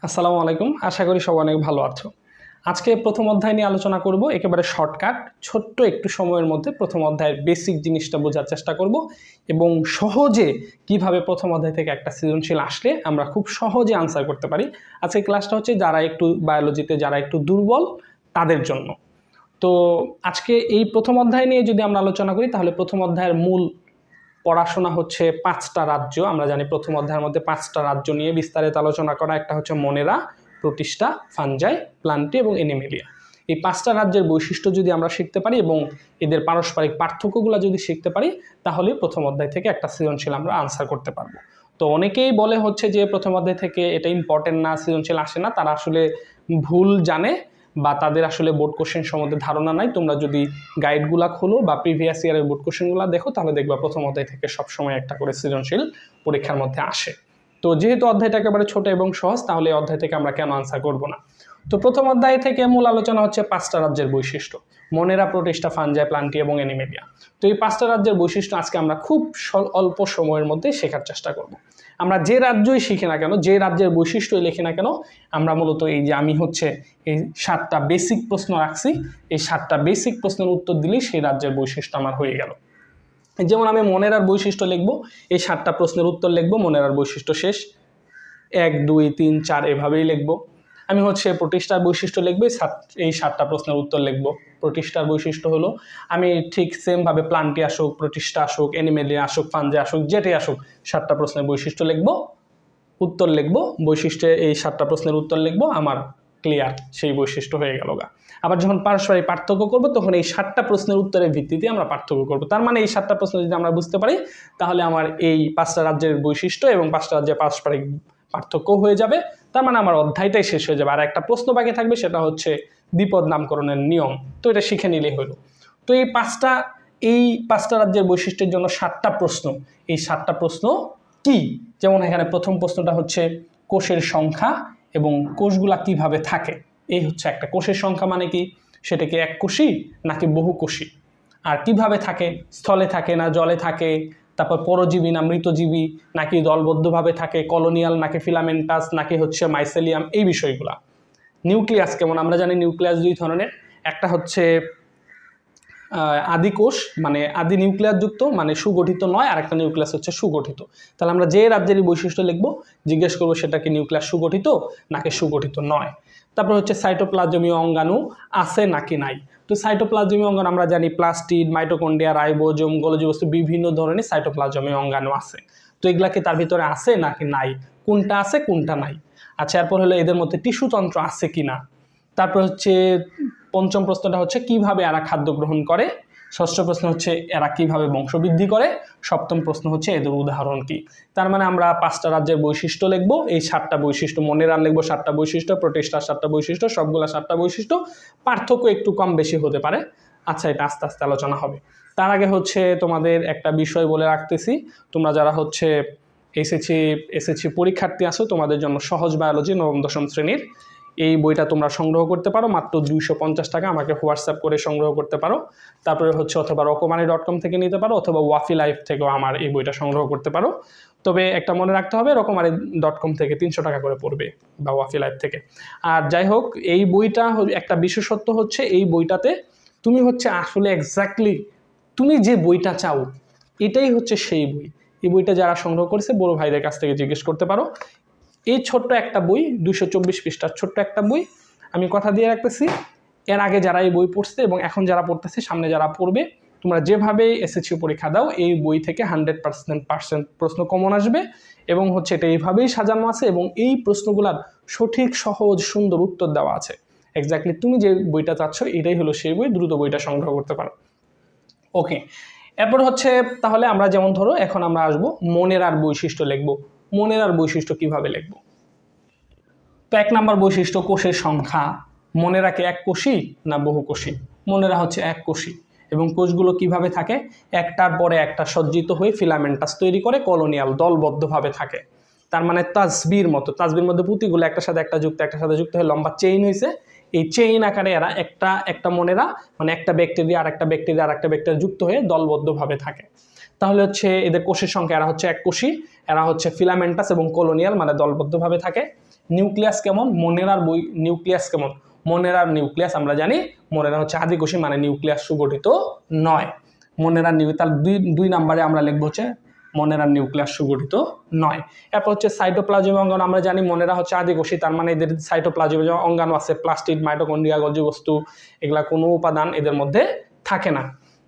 আসসালামু আলাইকুম। আশা করি সবাই অনেক ভালো আছো। আজকে প্রথম অধ্যায় নিয়ে আলোচনা করব। একেবারে শর্টকাট, ছোট্ট একটু সময়ের মধ্যে প্রথম অধ্যায়ের বেসিক জিনিসটা বোঝার চেষ্টা করব এবং সহজে কিভাবে প্রথম অধ্যায় থেকে একটা সৃজনশীল আসলে আমরা খুব সহজে আনসার করতে পারি। আজকে ক্লাসটা হচ্ছে যারা একটু বায়োলজিতে যারা একটু দুর্বল তাদের জন্য। তো আজকে এই প্রথম অধ্যায় নিয়ে যদি আমরা আলোচনা করি তাহলে প্রথম অধ্যায়ের মূল পড়াশোনা হচ্ছে 5টা রাজ্য। আমরা জানি প্রথম অধ্যায়ের মধ্যে 5টা রাজ্য নিয়ে বিস্তারিত আলোচনা করা। একটা হচ্ছে মনেরা, প্রোটিস্টা, ফাঞ্জাই, প্লান্টি এবং এনিমেলিয়া। এই 5টা রাজ্যের বৈশিষ্ট্য যদি আমরা শিখতে পারি এবং এদের পারস্পরিক পার্থক্যগুলো যদি শিখতে পারি তাহলে প্রথম অধ্যায় থেকে একটা সৃজনশীল আমরা আনসার করতে পারবো। তো অনেকেই বলে হচ্ছে যে প্রথম অধ্যায় থেকে এটা ইম্পর্টেন্ট না, সৃজনশীল আসে না, তারা আসলে ভুল জানে বা তাদের আসলে বোর্ড কোশ্চেন সম্বন্ধে ধারণা নাই। তোমরা যদি গাইডগুলা খোলো বা প্রিভিয়াস ইয়ারের বোর্ড কোশ্চেনগুলো দেখো তাহলে দেখবা প্রথম অধ্যায় থেকে সবসময় একটা করে সৃজনশীল পরীক্ষার মধ্যে আসে। তো যেহেতু অধ্যায়টা একেবারে ছোট এবং সহজ, তাহলে এই অধ্যায় থেকে আমরা কেন আনসার করব না। তো প্রথম অধ্যায় থেকে মূল আলোচনা হচ্ছে 5টা রাজ্যের বৈশিষ্ট্য: মনেরা, প্রোটিস্টা, ফাঞ্জাই, প্লান্টি এবং এনিমেলিয়া। তো এই 5টা রাজ্যের বৈশিষ্ট্য আজকে আমরা খুব অল্প সময়ের মধ্যে শেখার চেষ্টা করব। আমরা যে রাজ্যই শিখি না কেন, যে রাজ্যের বৈশিষ্ট্যই লিখি না কেন, আমরা মূলত এই যে আমি হচ্ছে এই 7টা বেসিক প্রশ্ন রাখছি, এই 7টা বেসিক প্রশ্নের উত্তর দিলেই সেই রাজ্যের বৈশিষ্ট্য আমার হয়ে গেল। যেমন আমি মনেরার বৈশিষ্ট্য লিখবো, এই 7টা প্রশ্নের উত্তর লিখবো, মনেরার বৈশিষ্ট্য শেষ। 1, 2, 3, 4 এভাবেই লিখবো। আমি হচ্ছে প্রোটিস্টার বৈশিষ্ট্য লিখবো, এই 7টা প্রশ্নের উত্তর লিখবো। প্রোটিস্টার বৈশিষ্ট্য হলো আমি ঠিক সেমভাবে প্লান্টি আসুক, প্রোটিস্টা আসুক, এনিমেলিয়া আসুক, ফাঞ্জাই আসুক, যেটাই আসুক, 7টা প্রশ্নের বৈশিষ্ট্য লিখবো, উত্তর লিখবো। বৈশিষ্ট্যে এই 7টা প্রশ্নের উত্তর লিখবো, আমার ক্লিয়ার, সেই বৈশিষ্ট্য হয়ে গেল গা। আবার যখন পারস্পরিক পার্থক্য করবো তখন এই 7টা প্রশ্নের উত্তরের ভিত্তিতে আমরা পার্থক্য করবো। তার মানে এই 7টা প্রশ্ন যদি আমরা বুঝতে পারি তাহলে আমার এই 5টা রাজ্যের বৈশিষ্ট্য এবং 5টা রাজ্যের পারস্পরিক পার্থক্য হয়ে যাবে। তার মানে আমার অধ্যায়টাই শেষ হয়ে যাবে। আর একটা প্রশ্ন বাকি থাকবে, সেটা হচ্ছে দ্বিপদ নামকরণের নিয়ম। তো এটা শিখে নিলেই হলো। তো এই 5টা রাজ্যের বৈশিষ্ট্যের জন্য 7টা প্রশ্ন। এই 7টা প্রশ্ন কি? যেমন এখানে প্রথম প্রশ্নটা হচ্ছে কোষের সংখ্যা এবং কোষগুলা কিভাবে থাকে। এই হচ্ছে একটা কোষের সংখ্যা মানে কি, সেটা কি এককোষী নাকি বহুকোষী, আর কিভাবে থাকে, স্থলে থাকে না জলে থাকে, তারপর পরজীবী না মৃতজীবী, নাকি দলবদ্ধভাবে থাকে, কলোনিয়াল নাকি ফিলামেন্টাস নাকি হচ্ছে মাইসেলিয়াম, এই বিষয়গুলা। নিউক্লিয়াস কেমন, আমরা জানি নিউক্লিয়াস 2 ধরনের। একটা হচ্ছে আদি কোষ মানে আদি নিউক্লিয়াস যুক্ত মানে সুগঠিত নয়, আর একটা নিউক্লিয়াস হচ্ছে সুগঠিত। তাহলে আমরা যে রাজ্যেরই বৈশিষ্ট্য লিখবো জিজ্ঞেস করবো সেটা কি নিউক্লিয়াস সুগঠিত নাকি সুগঠিত নয়। তারপর হচ্ছে সাইটোপ্লাজমীয় অঙ্গাণু আছে নাকি নাই। তো সাইটোপ্লাজমীয় অঙ্গাণু আমরা জানি প্লাস্টিড, মাইটোকন্ড্রিয়া, রাইবোজোম, গোলজি বস্তু, বিভিন্ন ধরনের সাইটোপ্লাজমীয় অঙ্গাণু আছে। তো এগুলা কি তার ভিতরে আছে নাকি নাই, কোনটা আছে কোনটা নাই। আচ্ছা, এরপর হলো এদের মধ্যে টিস্যুতন্ত্র আছে কিনা। তারপর হচ্ছে পঞ্চম প্রশ্নটা হচ্ছে কিভাবে এরা খাদ্য গ্রহণ করে। ষষ্ঠ প্রশ্ন হচ্ছে এরা কিভাবে বংশবৃদ্ধি করে। সপ্তম প্রশ্ন হচ্ছে এদের উদাহরণ কি। তার মানে আমরা 5টা রাজ্যের বৈশিষ্ট্য লিখবো, এই 7টা বৈশিষ্ট্য, মনেরার লিখবো 7টা বৈশিষ্ট্য, প্রোটিস্টার 7টা বৈশিষ্ট্য, সবগুলা 7টা বৈশিষ্ট্য, পার্থক্য একটু কম বেশি হতে পারে। আচ্ছা, এটা আস্তে আস্তে আলোচনা হবে। তার আগে হচ্ছে তোমাদের একটা বিষয় বলে রাখতেছি, তোমরা যারা হচ্ছে এসএসসি পরীক্ষার্থী আছো তোমাদের জন্য সহজ বায়োলজি 9ম-10ম শ্রেণীর এই বইটা তোমরা সংগ্রহ করতে পারো মাত্র 250 টাকা, আমাকে হোয়াটসঅ্যাপ করে সংগ্রহ করতে পারো। তারপরে হচ্ছে অথবা রকমারি.com থেকে নিতে পারো, অথবা ওয়াফি লাইফ থেকেও আমার এই বইটা সংগ্রহ করতে পারো। তবে একটা মনে রাখতে হবে, রকমারি.com থেকে 300 টাকা করে পড়বে, বা ওয়াফি লাইফ থেকে। আর যাই হোক, এই বইটা একটা বিশেষত্ব হচ্ছে এই বইটাতে তুমি হচ্ছে আসলে এক্স্যাক্টলি তুমি যে বইটা চাও এটাই হচ্ছে সেই বই। এই বইটা যারা সংগ্রহ করেছে বড় ভাইদের কাছ থেকে জিজ্ঞেস করতে পারো। এই ছোট্ট একটা বই, 224 পৃষ্ঠার ছোট্ট একটা বই, আমি কথা দিয়ে রাখতেছি, এর আগে যারা এই বই পড়ছে এবং এখন যারা পড়তেছে, সামনে যারা পড়বে, তোমরা যেভাবে এসএসসি পরীক্ষা দাও এই বই থেকে 100% প্রশ্ন কমন আসবে। এবং হচ্ছে এটা এইভাবেই সাজানো আছে এবং এই প্রশ্নগুলার সঠিক সহজ সুন্দর উত্তর দেওয়া আছে। এক্স্যাক্টলি তুমি যে বইটা চাচ্ছ এটাই হলো সেই বই, দ্রুত বইটা সংগ্রহ করতে পারো। ওকে, এরপর হচ্ছে তাহলে আমরা যেমন ধরো এখন আমরা আসবো মনেরার বৈশিষ্ট্য লিখবো। মনেরার বৈশিষ্ট্য কিভাবে লিখবো? তো 1 নম্বর বৈশিষ্ট্য কোষের সংখ্যা। মনেরা কি এককোষী না বহুকোষী? মনেরা হচ্ছে এককোষী এবং কোষগুলো কিভাবে থাকে, একটার পরে একটা সজ্জিত হয়ে ফিলামেন্টাস তৈরি করে কলোনিয়াল দলবদ্ধভাবে থাকে। তার মানে তাসবির মধ্যে পুঁতিগুলো একটার সাথে একটা যুক্ত হয়ে লম্বা চেইন হয়েছে। এই চেইন আকারে এরা একটা মনেরা মানে একটা ব্যাকটেরিয়া আর একটা ব্যাকটেরিয়া যুক্ত হয়ে দলবদ্ধভাবে থাকে। তাহলে হচ্ছে এদের কোষের সংখ্যা, এরা হচ্ছে এককোষী, এরা হচ্ছে ফিলামেন্টাস এবং কলোনিয়াল মানে দলবদ্ধভাবে থাকে। নিউক্লিয়াস কেমন, মনেরার নিউক্লিয়াস কেমন, মনেরার নিউক্লিয়াস আমরা জানি মনেরা হচ্ছে আদিকোষী মানে নিউক্লিয়াস সুগঠিত নয়। মনেরার তাহলে দুই নাম্বারে আমরা লিখবো হচ্ছে মনেরার নিউক্লিয়াস সুগঠিত নয়। এরপর হচ্ছে সাইটোপ্লাজমীয় অঙ্গাণু, আমরা জানি মনেরা হচ্ছে আদিকোষী, তার মানে এদের সাইটোপ্লাজমীয় অঙ্গাণু আছে, প্লাস্টিড, মাইটোকন্ড্রিয়া, গলজি বস্তু, এগুলা কোনো উপাদান এদের মধ্যে থাকে না।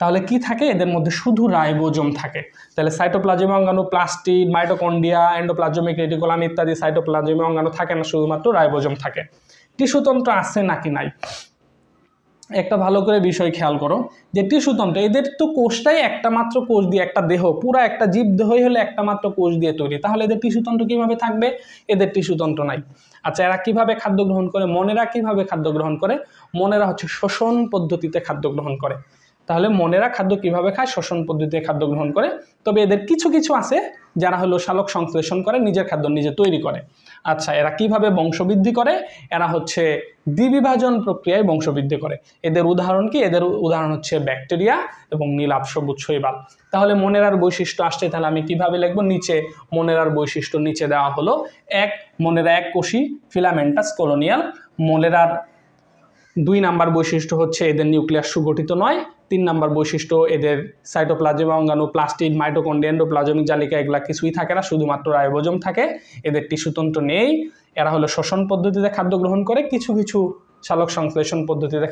তাহলে কি থাকে এদের মধ্যে, শুধু রাইবোজোম থাকে। তাহলে সাইটোপ্লাজমীয় অঙ্গাণু, প্লাস্টিড, মাইটোকন্ড্রিয়া, এন্ডোপ্লাজমিক রেটিকুলাম ইত্যাদি সাইটোপ্লাজমীয় অঙ্গাণু থাকে না, শুধুমাত্র রাইবোজোম থাকে। টিস্যুতন্ত্র আছে নাকি নাই, একটা ভালো করে বিষয় খেয়াল করো যে টিস্যুতন্ত্র, এদের তো কোষটাই একটা মাত্র কোষ দিয়ে, একটা দেহ পুরো একটা জীব দেহই হলে একটা মাত্র কোষ দিয়ে তৈরি, তাহলে এদের টিস্যুতন্ত্র কিভাবে থাকবে, এদের টিস্যুতন্ত্র নাই। আচ্ছা, এরা কিভাবে খাদ্য গ্রহণ করে, মনেরা কিভাবে খাদ্য গ্রহণ করে, মনেরা হচ্ছে শোষণ পদ্ধতিতে খাদ্য গ্রহণ করে। তাহলে মনেরা খাদ্য কিভাবে খায়, শোষণ পদ্ধতিতে খাদ্য গ্রহণ করে। তবে এদের কিছু কিছু আছে যারা হলো সালোক সংশ্লেষণ করে, নিজের খাদ্য নিজে তৈরি করে। আচ্ছা, এরা কিভাবে বংশবৃদ্ধি করে, এরা হচ্ছে দ্বিবিভাজন প্রক্রিয়ায় বংশবৃদ্ধি করে। এদের উদাহরণ কি, এদের উদাহরণ হচ্ছে ব্যাকটেরিয়া এবং নীলাভ সবুজ শৈবাল। তাহলে মনেরার বৈশিষ্ট্য আসছে, তাহলে আমি কিভাবে লিখবো, নিচে মনেরার বৈশিষ্ট্য নিচে দেওয়া হলো। মনেরা এক কোষী ফিলামেন্টাস কলোনিয়াল। মনেরার 2 নাম্বার বৈশিষ্ট্য হচ্ছে এদের নিউক্লিয়াস সুগঠিত নয়। 3 নাম্বার বৈশিষ্ট্য এদের সাইটোপ্লাজমীয় অঙ্গাণু, প্লাস্টিড, মাইটোকন্ড্রিয়া, এন্ডোপ্লাজমিক জালিকা এগুলা কিছুই থাকে না, শুধুমাত্র রাইবোজোম থাকে। এদের টিস্যুতন্ত্র নেই। এরা হলো শোষণ পদ্ধতিতে খাদ্য গ্রহণ করে, কিছু কিছু সালোক সংশ্লেষণ পদ্ধতিতে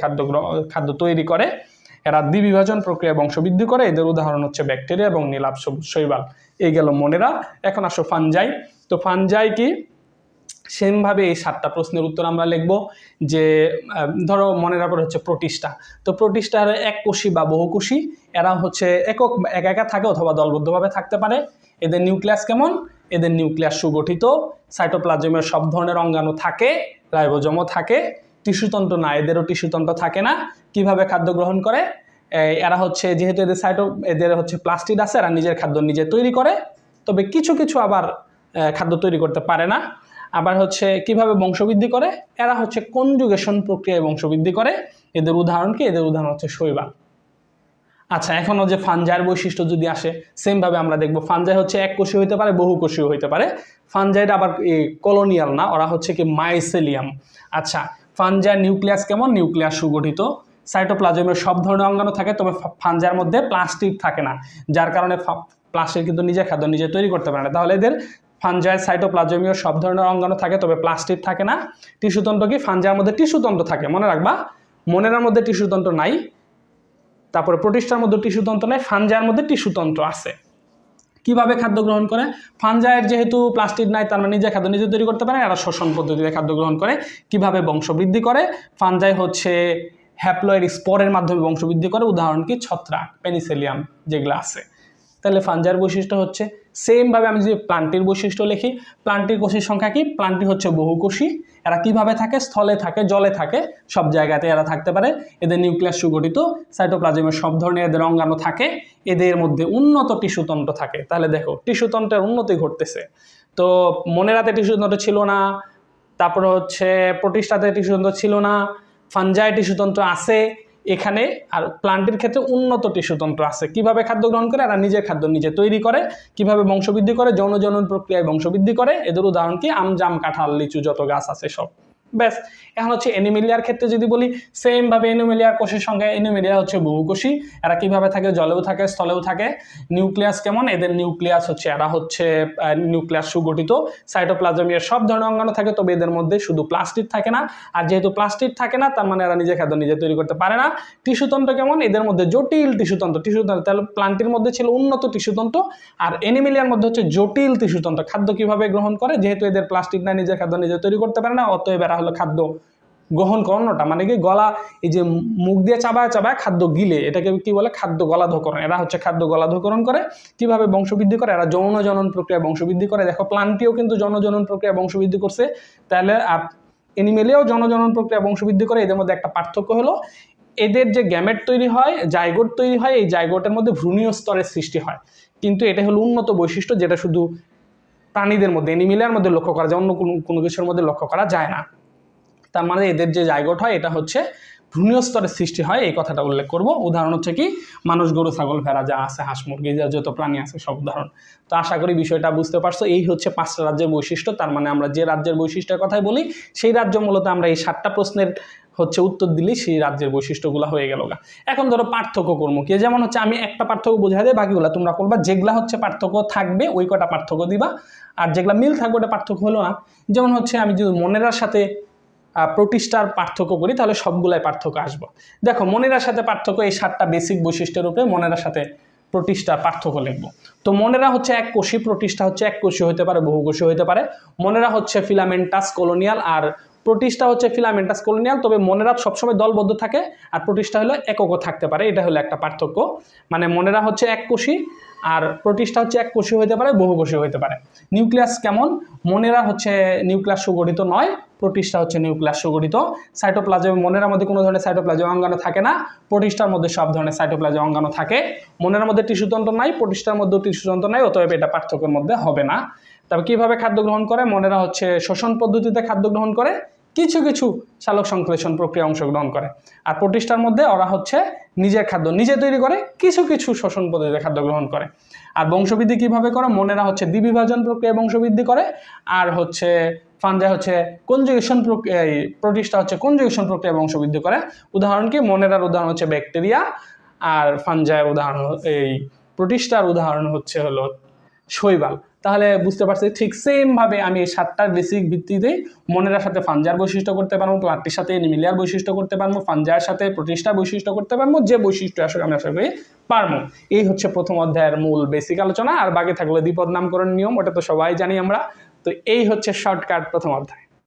খাদ্য তৈরি করে। এরা দ্বিবিভাজন প্রক্রিয়া বংশবৃদ্ধি করে। এদের উদাহরণ হচ্ছে ব্যাকটেরিয়া এবং নীলাভ সবুজ শৈবাল। এই গেল মনেরা। এখন আসো ফানজাই। তো ফানজাই কি, সেমভাবে এই 7টা প্রশ্নের উত্তর আমরা লিখব। যে ধরো মনেরা পর হচ্ছে প্রোটিস্টা। তো প্রোটিস্টার এক কোষী বা বহুকোষী, এরা হচ্ছে একা থাকে অথবা দলবদ্ধভাবে থাকতে পারে। এদের নিউক্লিয়াস কেমন, এদের নিউক্লিয়াস সুগঠিত, সাইটোপ্লাজমের সব ধরনের অঙ্গাণু থাকে, রাইবোজোমও থাকে। টিস্যুতন্ত্র না, এদেরও টিস্যুতন্ত্র থাকে না। কিভাবে খাদ্য গ্রহণ করে, এরা হচ্ছে যেহেতু এদের হচ্ছে প্লাস্টিড আছে, এরা নিজের খাদ্য নিজে তৈরি করে। তবে কিছু কিছু আবার খাদ্য তৈরি করতে পারে না। আবার হচ্ছে কিভাবে বংশবৃদ্ধি করে, এরা হচ্ছে কনজুগেশন প্রক্রিয়ায় বংশবৃদ্ধি করে। এদের উদাহরণ কি, এদের উদাহরণ হচ্ছে শৈবাল। আচ্ছা, এখনও যে ফানজাইয়ের বৈশিষ্ট্য যদি আসে, সেমভাবে আমরা দেখব। ফানজাই হচ্ছে এক কোষী হইতে পারে, বহুকোষীয় হইতে পারে। ফানজাইটা আবার কলোনিয়াল না, ওরা হচ্ছে কি মাইসেলিয়াম। আচ্ছা, ফানজাইয়ের নিউক্লিয়াস কেমন, নিউক্লিয়াস সুগঠিত, সাইটোপ্লাজমের সব ধরনের অঙ্গাণু থাকে, তবে ফানজাইয়ের মধ্যে প্লাস্টিড থাকে না, যার কারণে প্লাস্টিড কিন্তু নিজের খাদ্য নিজে তৈরি করতে পারে না। তাহলে এদের ফানজাইয়ের সাইটোপ্লাজমীয় সব ধরনের অঙ্গাণু থাকে, তবে প্লাস্টিড থাকে না। টিস্যুতন্ত্র কি, ফানজাইয়ের মধ্যে টিস্যুতন্ত্র থাকে, মনে রাখবা। মনেরার মধ্যে টিস্যুতন্ত্র নাই, তারপরে প্রোটিস্টার মধ্যে টিস্যুতন্ত্র নেই, ফানজাইয়ের মধ্যে টিস্যুতন্ত্র আছে। কিভাবে খাদ্য গ্রহণ করে, ফানজাইয়ের যেহেতু প্লাস্টিড নাই, তার মানে নিজে খাদ্য নিজে তৈরি করতে পারে। এরা শোষণ পদ্ধতিতে খাদ্য গ্রহণ করে। কিভাবে বংশবৃদ্ধি করে, ফানজাই হচ্ছে হ্যাপ্লয়েড স্পোরের মাধ্যমে বংশবৃদ্ধি করে। উদাহরণ কি, ছত্রাক, পেনিসিলিয়াম যেগুলো আছে। তাহলে ফানজাইয়ের বৈশিষ্ট্য হচ্ছে সেমভাবে আমি যদি প্লান্টির বৈশিষ্ট্য লিখি, প্লান্টির কোষের সংখ্যা কি, প্লান্টি হচ্ছে বহুকোষী। এরা কিভাবে থাকে, স্থলে থাকে, জলে থাকে, সব জায়গাতে এরা থাকতে পারে। এদের নিউক্লিয়াস সুগঠিত, সাইটোপ্লাজমের সব ধরনের এদের অঙ্গাণু থাকে। এদের মধ্যে উন্নত টিস্যুতন্ত্র থাকে। তাহলে দেখো টিস্যুতন্ত্রের উন্নতি ঘটতেছে। তো মনেরাতে টিস্যুতন্ত্র ছিল না, তারপরে হচ্ছে প্রোটিস্টাতে টিস্যুতন্ত্র ছিল না, ফানজাই টিস্যুতন্ত্র আছে এখানে। আর প্লান্টের ক্ষেত্রে উন্নত টিস্যুতন্ত্র আছে। কিভাবে খাদ্য গ্রহণ করে, এরা নিজের খাদ্য নিজে তৈরি করে। কিভাবে বংশবৃদ্ধি করে, যৌন জনন প্রক্রিয়ায় বংশবৃদ্ধি করে। এদের উদাহরণ কি, আম, জাম, কাঁঠাল, লিচু, যত গাছ আছে সব। ব্যাস। এখন হচ্ছে অ্যানিমেলিয়ার ক্ষেত্রে যদি বলি, সেমভাবে অ্যানিমেলিয়ার কোষের সংখ্যা, অ্যানিমেলিয়া হচ্ছে বহুকোষী। এরা কিভাবে থাকে, জলেও থাকে, স্থলেও থাকে। নিউক্লিয়াস কেমন, এদের নিউক্লিয়াস হচ্ছে, এরা হচ্ছে নিউক্লিয়াস সুগঠিত, সাইটোপ্লাজমের সব ধরনের অঙ্গাণু থাকে, তবে এদের মধ্যে শুধু প্লাস্টিড থাকে না। আর যেহেতু প্লাস্টিড থাকে না, তার মানে এরা নিজে খাদ্য নিজে তৈরি করতে পারে না। টিস্যুতন্ত্র কেমন, এদের মধ্যে জটিল টিস্যুতন্ত্র। তাহলে প্লান্টের মধ্যে ছিল উন্নত টিস্যুতন্ত্র, আর অ্যানিমেলিয়ার মধ্যে হচ্ছে জটিল টিস্যুতন্ত্র। খাদ্য কিভাবে গ্রহণ করে, যেহেতু এদের প্লাস্টিড না, নিজের খাদ্য নিজে তৈরি করতে পারে না, অতএব এরা হলো খাদ্য গ্রহণ করানোটা, মানে কি গলা, এই যে মুখ দিয়ে চাবায় চাবায় খাদ্য গিলে, এটাকে কি বলে, খাদ্য গলাধকরণ। এরা হচ্ছে খাদ্য গলাধকরণ করে। কিভাবে বংশবৃদ্ধি করে, এরা যৌন জনন প্রক্রিয়া বংশবৃদ্ধি করে। দেখো প্লান্টিও কিন্তু যৌন জনন প্রক্রিয়া বংশবৃদ্ধি করছে। তাহলে অ্যানিমেলিয়াও যৌন জনন প্রক্রিয়া বংশবৃদ্ধি করে। এদের মধ্যে একটা পার্থক্য হলো, এদের যে গ্যামেট তৈরি হয়, জাইগোট তৈরি হয়, এই জাইগোটের মধ্যে ভ্রূণীয় স্তরের সৃষ্টি হয়। কিন্তু এটা হলো উন্নত বৈশিষ্ট্য, যেটা শুধু প্রাণীদের মধ্যে, অ্যানিমেলিয়ার মধ্যে লক্ষ্য করা যায়, অন্য কোনো কিছুর মধ্যে লক্ষ্য করা যায় না। তার মানে এদের যে জায়গোট হয় এটা হচ্ছে ভ্রূণীয় স্তরের সৃষ্টি হয়, এই কথাটা উল্লেখ করব। উদাহরণ হচ্ছে কি মানুষ, গরু, ছাগল, ভেড়া যা আছে, হাঁস মুরগি যা যত প্রাণী আছে সব উদাহরণ। তো আশা করি বিষয়টা বুঝতে পারছো। এই হচ্ছে 5টা রাজ্যের বৈশিষ্ট্য। তার মানে আমরা যে রাজ্যের বৈশিষ্ট্যের কথাই বলি সেই রাজ্য মূলত আমরা এই 7টা প্রশ্নের হচ্ছে উত্তর দিলেই সেই রাজ্যের বৈশিষ্ট্যগুলো হয়ে গেল। এখন ধরো পার্থক্য করবো কি, যেমন হচ্ছে আমি একটা পার্থক্য বোঝাই দেয়, বাকিগুলো তোমরা করবা। যেগুলা হচ্ছে পার্থক্য থাকবে ওই কটা পার্থক্য দিবা, আর যেগুলা মিল থাকবে ওটা পার্থক্য হলো না। যেমন হচ্ছে আমি যদি মনেরার সাথে প্রতিষ্ঠার পার্থক্য করি তাহলে সবগুলাই পার্থক্য আসবো। দেখো মনেরার সাথে পার্থক্য, এই 7টা বেসিক বৈশিষ্ট্যের উপরে মনেরার সাথে প্রতিষ্ঠার পার্থক্য লিখবো। তো মনেরা হচ্ছে এক কোষী, প্রতিষ্ঠা হচ্ছে এক কোষী হতে পারে, বহুকোষী হতে পারে। মনেরা হচ্ছে ফিলামেন্টাস কলোনিয়াল আর প্রতিষ্ঠা হচ্ছে ফিলামেন্টাস কলোনিয়াল, তবে মনেরা সবসময় দলবদ্ধ থাকে আর প্রতিষ্ঠা হলো এককও থাকতে পারে। এটা হলো একটা পার্থক্য। মানে মনেরা হচ্ছে এক কোষী আর প্রতিষ্ঠা হচ্ছে এক কোষী হতে পারে, বহুকোষী হতে পারে। নিউক্লিয়াস কেমন, মনেরা হচ্ছে নিউক্লিয়াস সুগঠিত নয়, প্রতিষ্ঠা হচ্ছে নিউক্লিয়াস সুগঠিত। সাইটোপ্লাজম, মনেরার মধ্যে কোনো ধরনের সাইটোপ্লাজম অঙ্গাণু থাকে না, প্রতিষ্ঠার মধ্যে সব ধরনের সাইটোপ্লাজম অঙ্গাণু থাকে। মনেরার মধ্যে টিস্যুতন্ত্র নাই, প্রতিষ্ঠার মধ্যে টিস্যুতন্ত্র নাই, অতএব এটা পার্থক্যের মধ্যে হবে না। তবে কিভাবে খাদ্য গ্রহণ করে, মনেরা হচ্ছে শোষণ পদ্ধতিতে খাদ্য গ্রহণ করে, কিছু কিছু সালোক সংশ্লেষণ প্রক্রিয়া অংশগ্রহণ করে। আর প্রতিষ্ঠার মধ্যে ওরা হচ্ছে নিজের খাদ্য নিজে তৈরি করে, কিছু কিছু শোষণ পদ্ধতিতে খাদ্য গ্রহণ করে। আর বংশবৃদ্ধি কিভাবে করে, মনেরা হচ্ছে দ্বিবিভাজন প্রক্রিয়া বংশবৃদ্ধি করে, আর হচ্ছে ফাঞ্জাই হচ্ছে কনজুগেশন প্রক্রিয়া, প্রতিষ্ঠা হচ্ছে কনজুগেশন প্রক্রিয়া বংশবৃদ্ধি করে। উদাহরণ কি, মনেরার উদাহরণ হচ্ছে ব্যাকটেরিয়া, আর ফাঞ্জাইয়ের উদাহরণ এই প্রতিষ্ঠার উদাহরণ হচ্ছে হলো শৈবাল। তাহলে বুঝতে পারছি ঠিক সেম ভাবে আমি এই 7টার বেসিক ভিত্তিতে মনেরার সাথে ফাঞ্জার বৈশিষ্ট্য করতে পারবো, প্লান্টির সাথে এনিমিলিয়ার বৈশিষ্ট্য করতে পারবো, ফাঞ্জার সাথে প্রতিষ্ঠার বৈশিষ্ট্য করতে পারবো, যে বৈশিষ্ট্য আসলে আমি আশা করি পারবো। এই হচ্ছে প্রথম অধ্যায়ের মূল বেসিক আলোচনা। আর বাকি থাকলে দ্বিপদ নামকরণ নিয়ম, ওটা তো সবাই জানি আমরা। তো এই হচ্ছে শর্টকাট প্রথম অধ্যায়।